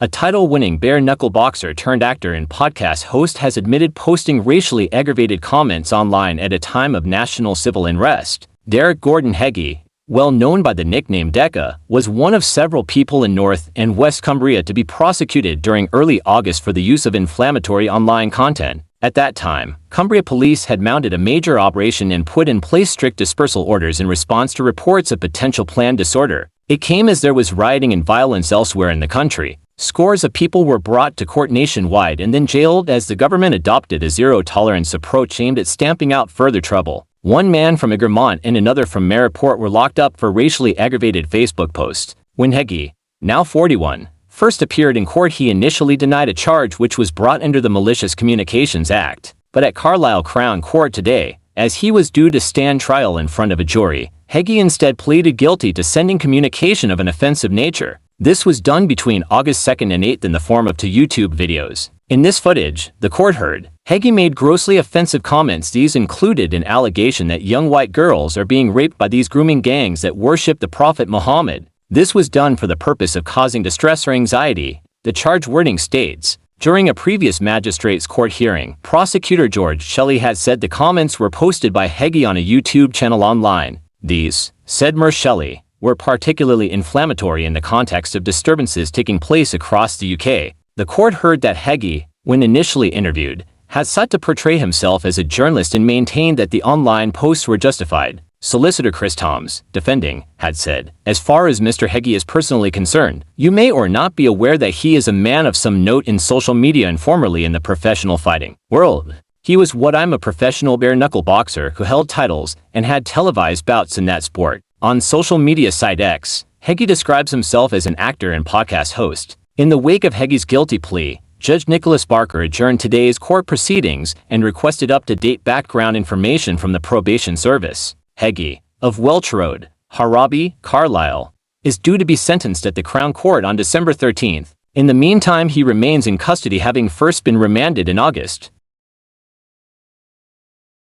a title-winning bare-knuckle boxer turned actor and podcast host, has admitted posting racially aggravated comments online at a time of national civil unrest. Derrick Heggie, well known by the nickname Decca, was one of several people in North and West Cumbria to be prosecuted during early August for the use of inflammatory online content. At that time, Cumbria police had mounted a major operation and put in place strict dispersal orders in response to reports of potential planned disorder. It came as there was rioting and violence elsewhere in the country. Scores of people were brought to court nationwide and then jailed as the government adopted a zero-tolerance approach aimed at stamping out further trouble. One man from Egremont and another from Maryport were locked up for racially aggravated Facebook posts. When Heggie, now 41, first appeared in court, he initially denied a charge which was brought under the Malicious Communications Act. But at Carlisle Crown Court today, as he was due to stand trial in front of a jury, Heggie instead pleaded guilty to sending communication of an offensive nature. This was done between August 2nd and 8th in the form of two YouTube videos. In this footage, the court heard, Heggie made grossly offensive comments. These included an allegation that young white girls are being raped by these grooming gangs that worship the Prophet Muhammad. This was done for the purpose of causing distress or anxiety, the charge wording states. During a previous magistrate's court hearing, prosecutor George Shelley had said the comments were posted by Heggie on a YouTube channel online. These, said Mer Shelley, were particularly inflammatory in the context of disturbances taking place across the UK. The court heard that Heggie, when initially interviewed, had sought to portray himself as a journalist and maintained that the online posts were justified. Solicitor Chris Toms, defending, had said, as far as Mr. Heggie is personally concerned, you may or not be aware that he is a man of some note in social media and formerly in the professional fighting world. He was what I'm a professional bare-knuckle boxer who held titles and had televised bouts in that sport. On social media site X, Heggie describes himself as an actor and podcast host. In the wake of Heggie's guilty plea, Judge Nicholas Barker adjourned today's court proceedings and requested up-to-date background information from the probation service. Heggie, of Welch Road, Harraby, Carlisle, is due to be sentenced at the Crown Court on December 13th. In the meantime, he remains in custody, having first been remanded in August.